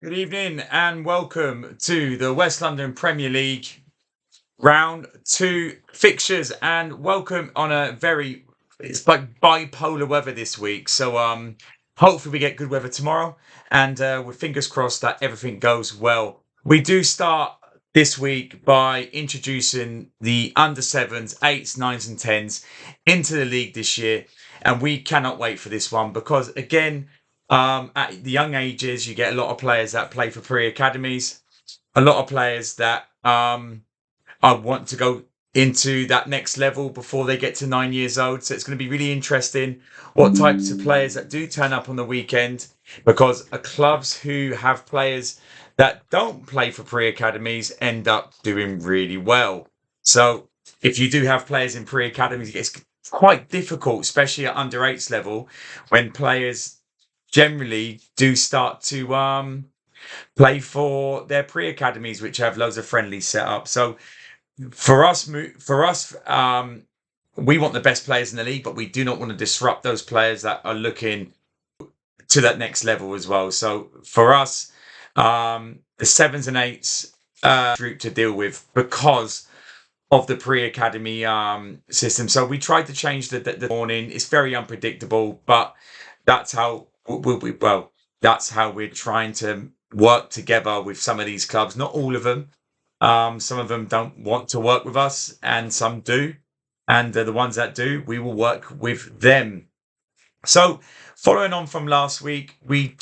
Good evening and welcome to the West London Premier League round two fixtures and welcome on a it's like bipolar weather this week. So hopefully we get good weather tomorrow and with fingers crossed that everything goes well. We do start this week by introducing the under sevens, eights, nines and tens into the league this year and we cannot wait for this one because again at the young ages, you get a lot of players that play for pre-academies, a lot of players that I want to go into that next level before they get to 9 years old. So it's going to be really interesting what types of players that do turn up on the weekend because clubs who have players that don't play for pre-academies end up doing really well. So if you do have players in pre-academies, it's quite difficult, especially at under eights level, when players generally do start to play for their pre-academies, which have loads of friendlies set up. So for us, we want the best players in the league, but we do not want to disrupt those players that are looking to that next level as well. So for us, the sevens and eights group to deal with because of the pre-academy system. So we tried to change the morning. It's very unpredictable, but that's how well. That's how we're trying to work together with some of these clubs. Not all of them. Some of them don't want to work with us, and some do. And the ones that do, we will work with them. So, following on from last week, we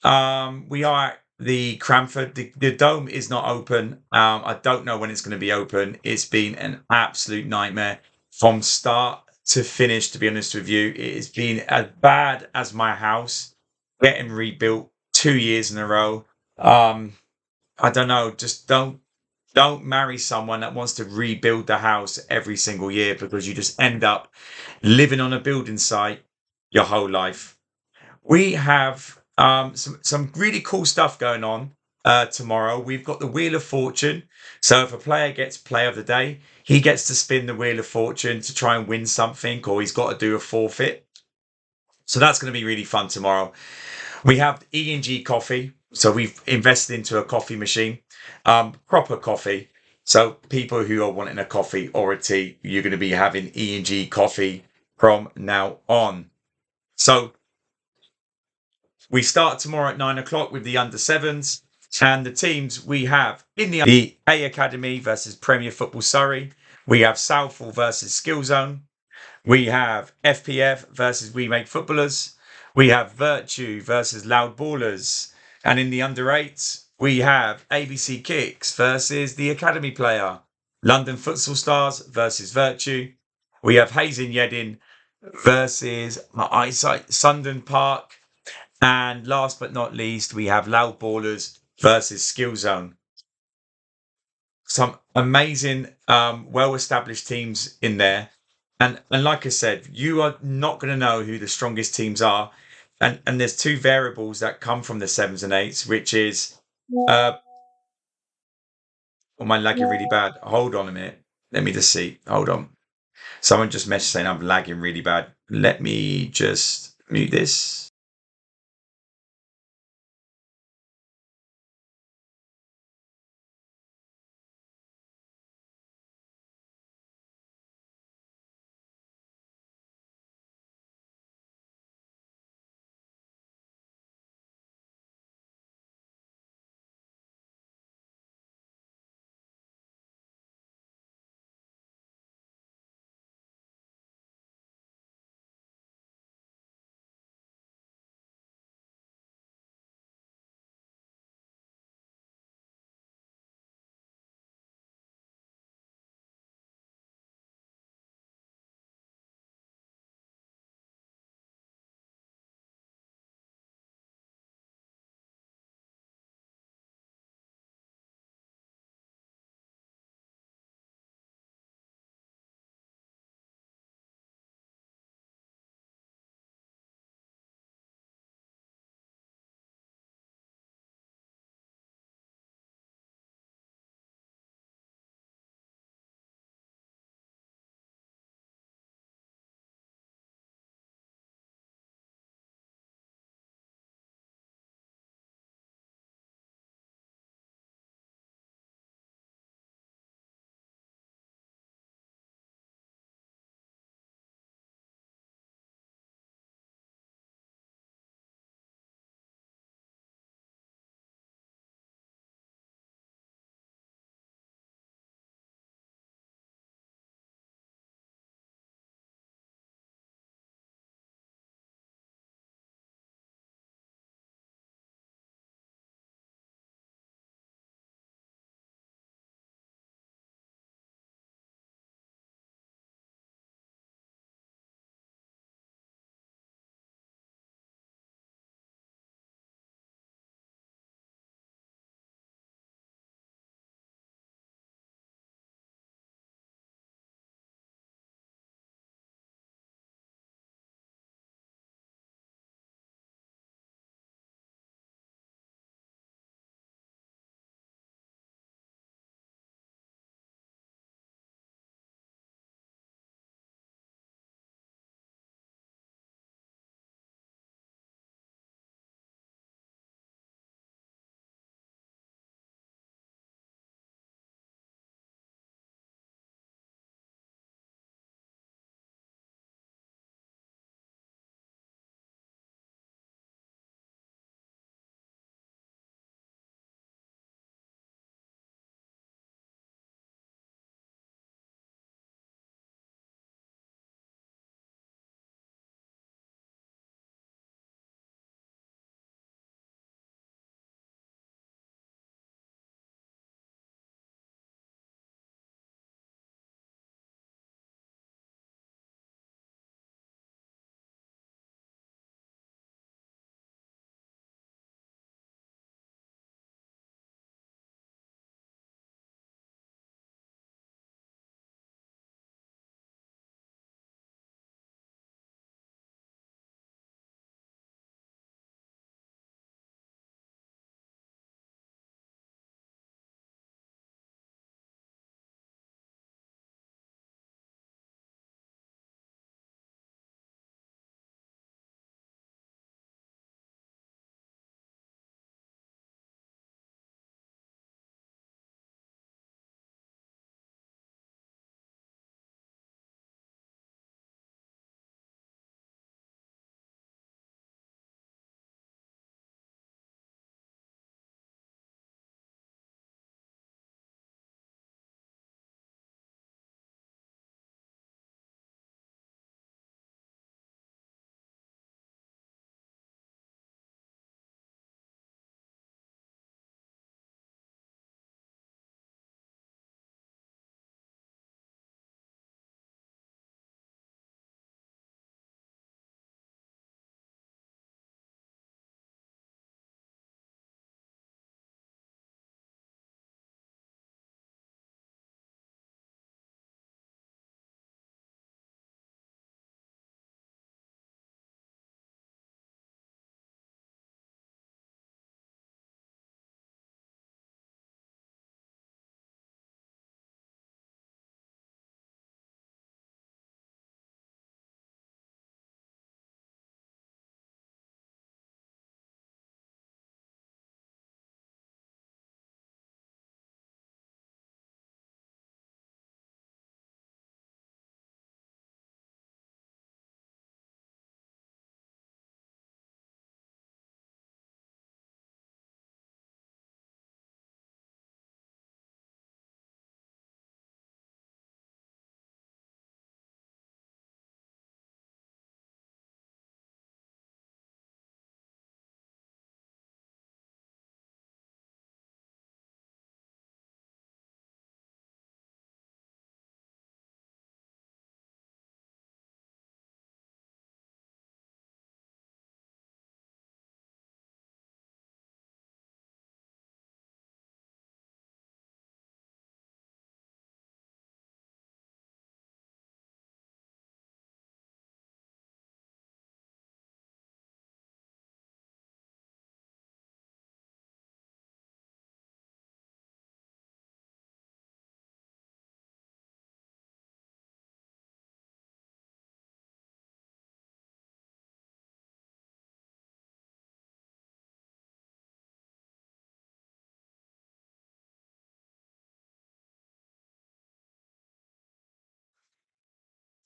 are at the Cranford. The dome is not open. I don't know when it's going to be open. It's been an absolute nightmare from start to finish, to be honest with you. It has been as bad as my house getting rebuilt 2 years in a row. I don't know, just don't marry someone that wants to rebuild the house every single year because you just end up living on a building site your whole life. We have some really cool stuff going on tomorrow. We've got the Wheel of Fortune. So if a player gets Player of the Day, he gets to spin the Wheel of Fortune to try and win something, or he's got to do a forfeit. So that's going to be really fun tomorrow. We have E&G coffee. So we've invested into a coffee machine, proper coffee. So people who are wanting a coffee or a tea, you're going to be having E&G coffee from now on. So we start tomorrow at 9 o'clock with the under sevens. And the teams we have in the A Academy versus Premier Football Surrey. We have Southall versus Skill Zone. We have FPF versus We Make Footballers. We have Virtue versus Loud Ballers. And in the under eights, we have ABC Kicks versus the Academy Player. London Futsal Stars versus Virtue. We have Hazen Yedin versus my eyesight, Sundon Park. And last but not least, we have Loud Ballers versus Skill Zone. Some amazing, well-established teams in there. And like I said, you are not going to know who the strongest teams are. And there's two variables that come from the sevens and eights, which is oh my lagging really bad. Hold on a minute. Let me just see. Hold on. Someone just messaged saying I'm lagging really bad. Let me just mute this.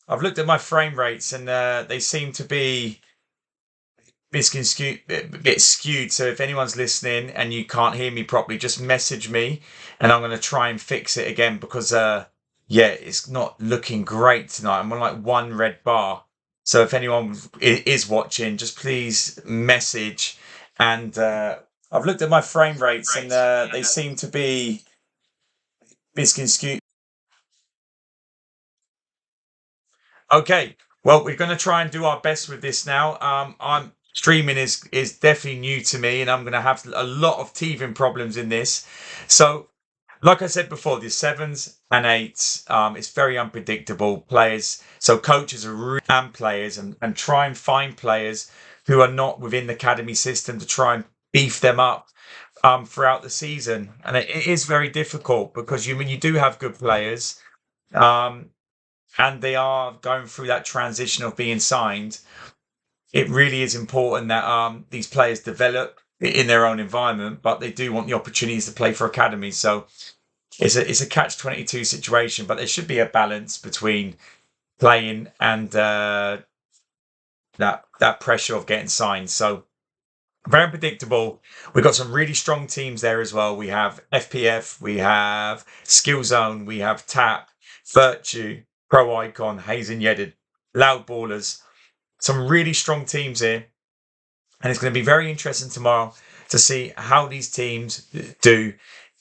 I've looked at my frame rates and they seem to be bit skewed. So if anyone's listening and you can't hear me properly, just message me, and I'm going to try and fix it again because yeah, it's not looking great tonight. I'm on like one red bar. So if anyone is watching, just please message. And I've looked at my frame rates and they seem to be skewed. Okay, well, we're going to try and do our best with this now. I'm streaming is definitely new to me, and I'm going to have a lot of teething problems in this. So, like I said before, the sevens and eights, it's very unpredictable. Players, so coaches are really and players, and try and find players who are not within the academy system to try and beef them up throughout the season, and it is very difficult because you do have good players. Um, and they are going through that transition of being signed, it really is important that these players develop in their own environment, but they do want the opportunities to play for academies. So it's a catch-22 situation, but there should be a balance between playing and that pressure of getting signed. So very unpredictable. We've got some really strong teams there as well. We have FPF, we have Skill Zone, we have Tap, Virtue, Pro Icon, Hazen Yedid, Loud Ballers. Some really strong teams here. And it's going to be very interesting tomorrow to see how these teams do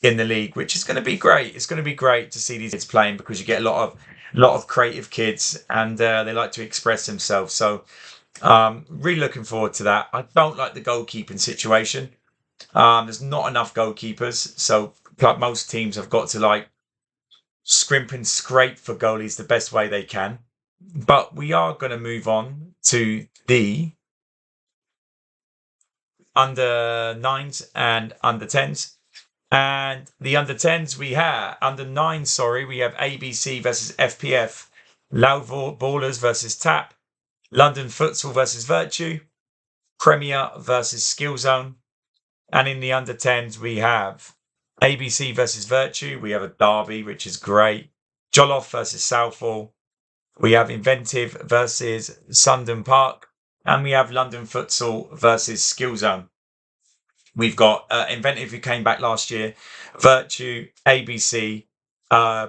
in the league, which is going to be great. It's going to be great to see these kids playing because you get a lot of creative kids and they like to express themselves. So really looking forward to that. I don't like the goalkeeping situation. There's not enough goalkeepers, so like most teams have got to like scrimp and scrape for goalies the best way they can. But we are going to move on to the under nines and under tens. And the under tens we have under nines, sorry, we have ABC versus FPF, Loud Ballers versus Tap, London Futsal versus Virtue, Premier versus Skill Zone. And in the under 10s, we have ABC versus Virtue. We have a derby, which is great. Jollof versus Southall. We have Inventive versus Sundon Park. And we have London Futsal versus Skill Zone. We've got Inventive, who came back last year, Virtue, ABC,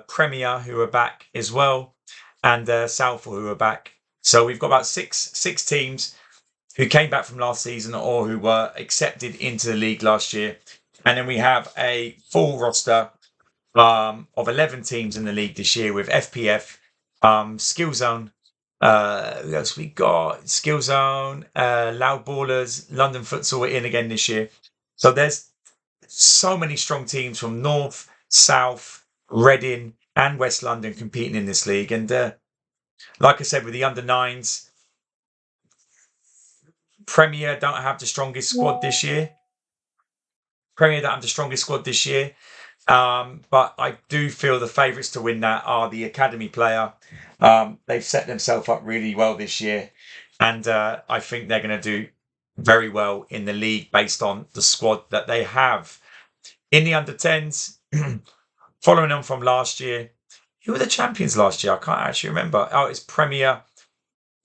Premier, who are back as well, and Southall, who are back. So we've got about six teams who came back from last season or who were accepted into the league last year. And then we have a full roster of 11 teams in the league this year with FPF, Skill Zone. Who else we got? Skill Zone, Loud Ballers, London Futsal in again this year. So there's so many strong teams from North, South, Reading, and West London competing in this league. And like I said, with the under nines, Premier don't have the strongest squad this year. Premier don't have the strongest squad this year. But I do feel the favourites to win that are the academy player. They've set themselves up really well this year. And I think they're going to do very well in the league based on the squad that they have. In the under 10s, following on from last year, who were the champions last year? I can't actually remember. Oh, it's Premier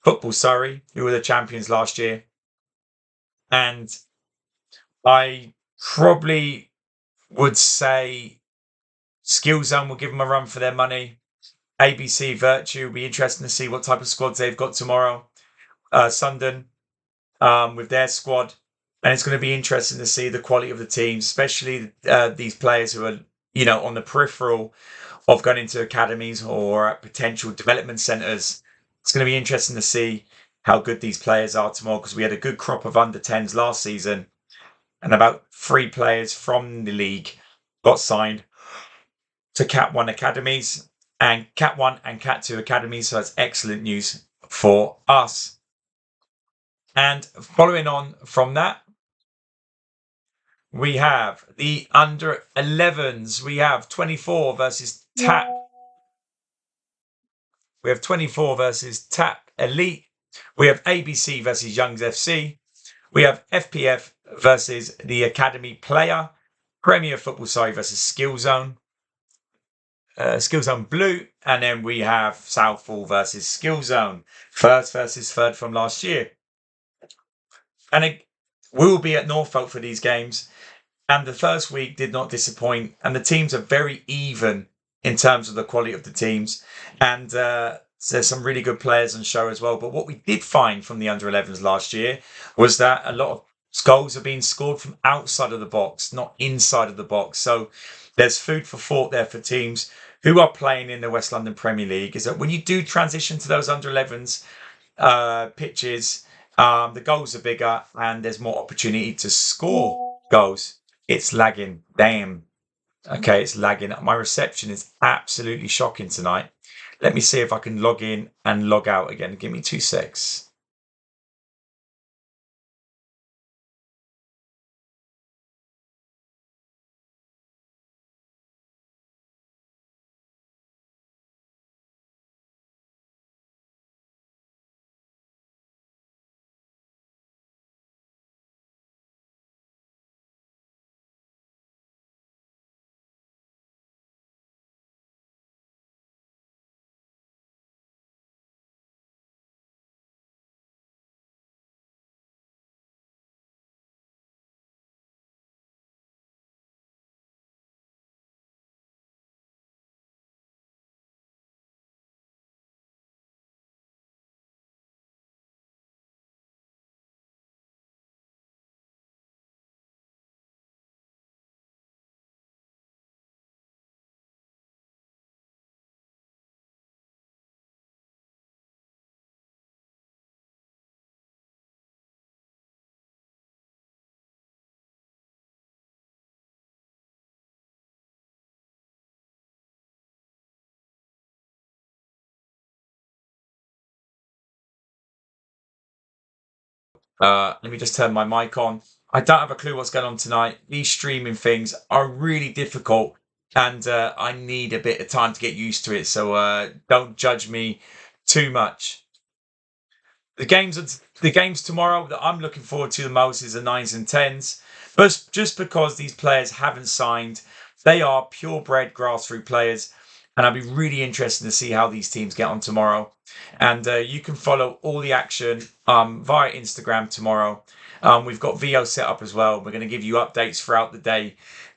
Football Surrey, who were the champions last year. And I probably would say Skill Zone will give them a run for their money. ABC Virtue will be interesting to see what type of squads they've got tomorrow. Sundon with their squad. And it's going to be interesting to see the quality of the teams, especially these players who are, on the peripheral of going into academies or potential development centres. It's going to be interesting to see how good these players are tomorrow because we had a good crop of under 10s last season and about 3 players from the league got signed to Cat 1 academies and Cat 1 and Cat 2 academies. So that's excellent news for us. And following on from that, we have the under 11s. We have 24 versus Tap. We have 24 versus Tap Elite. We have ABC versus Youngs FC. We have FPF versus the Academy Player. Premier Football Side versus Skill Zone. Skillzone Blue, and then we have Southall versus Skillzone, first versus third from last year. And we will be at Norfolk for these games. And the first week did not disappoint. And the teams are very even in terms of the quality of the teams. And there's some really good players on show as well. But what we did find from the under 11s last year was that a lot of goals are being scored from outside of the box, not inside of the box. So there's food for thought there for teams who are playing in the West London Premier League. Is that when you do transition to those under 11s pitches, the goals are bigger and there's more opportunity to score goals. It's lagging. Damn. Okay, it's lagging. My reception is absolutely shocking tonight. Let me see if I can log in and log out again. Give me 2 secs. Let me just turn my mic on. I don't have a clue what's going on tonight. These streaming things are really difficult, and I need a bit of time to get used to it. So don't judge me too much. The games tomorrow that I'm looking forward to the most is the 9s and 10s, but just because these players haven't signed, they are purebred grassroots players, and I'll be really interested to see how these teams get on tomorrow. And you can follow all the action via Instagram tomorrow. We've got VO set up as well. We're going to give you updates throughout the day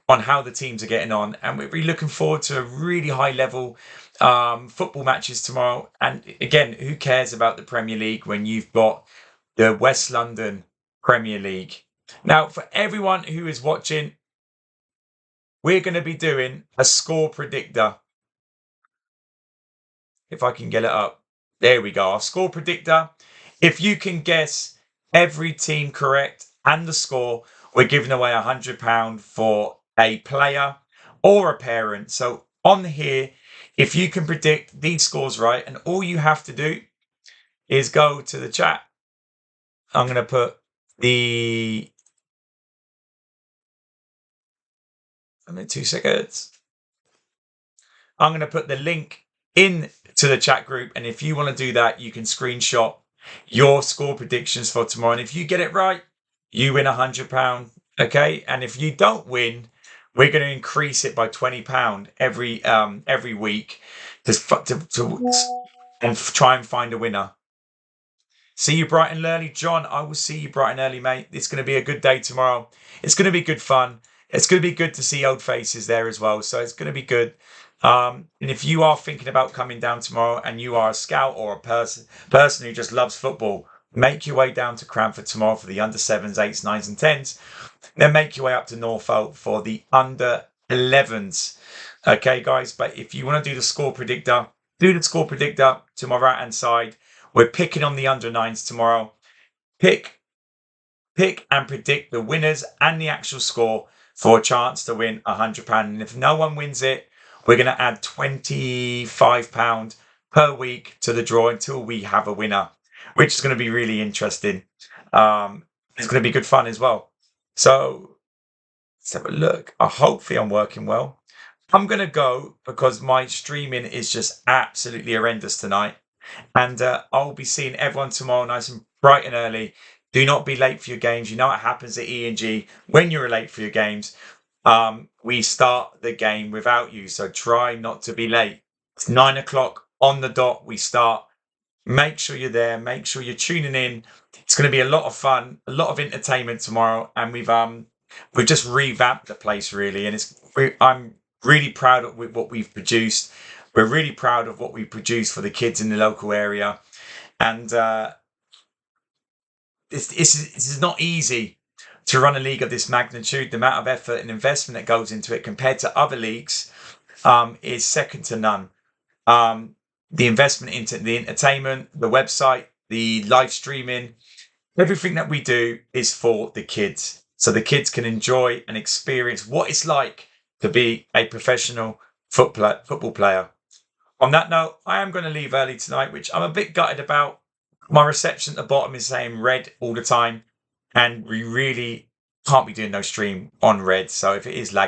on how the teams are getting on, and we're really looking forward to a really high level football matches tomorrow. And again, who cares about the Premier League when you've got the West London Premier League? Now, for everyone who is watching, we're going to be doing a score predictor. If I can get it up. There we go. Our score predictor. If you can guess every team correct and the score, we're giving away £100 for a player or a parent. So on here, if you can predict these scores right, and all you have to do is go to the chat. I'm going to put the... 2 seconds. I'm going to put the link in to the chat group. And if you want to do that, you can screenshot your score predictions for tomorrow. And if you get it right, you win £100. Okay. And if you don't win, we're going to increase it by £20 every week and try and find a winner. See you bright and early, John. I will see you bright and early, mate. It's going to be a good day tomorrow. It's going to be good fun. It's going to be good to see old faces there as well. So it's going to be good. And if you are thinking about coming down tomorrow and you are a scout or a person who just loves football, make your way down to Cranford tomorrow for the under 7s, 8s, 9s and 10s. Then make your way up to Norfolk for the under 11s. Okay, guys. But if you want to do the score predictor, do the score predictor to my right hand side. We're picking on the under 9s tomorrow. Pick and predict the winners and the actual score for a chance to win £100. And if no one wins it, we're going to add £25 per week to the draw until we have a winner, which is going to be really interesting. It's going to be good fun as well. So let's have a look. Hopefully I'm working well. I'm going to go because my streaming is just absolutely horrendous tonight. And I'll be seeing everyone tomorrow nice and bright and early. Do not be late for your games. You know what happens at E&G when you're late for your games. we start the game without you. So try not to be late. It's 9 o'clock on the dot. We start. Make sure you're there. Make sure you're tuning in. It's going to be a lot of fun, a lot of entertainment tomorrow, and we've just revamped the place really, and I'm really proud of what we've produced. We're really proud of what we produced for the kids in the local area, and this is not easy to run a league of this magnitude. The amount of effort and investment that goes into it compared to other leagues is second to none. The investment into the entertainment, the website, the live streaming, everything that we do is for the kids. So the kids can enjoy and experience what it's like to be a professional football player. On that note, I am going to leave early tonight, which I'm a bit gutted about. My reception at the bottom is saying red all the time, and we really can't be doing no stream on red. So if it is lagging,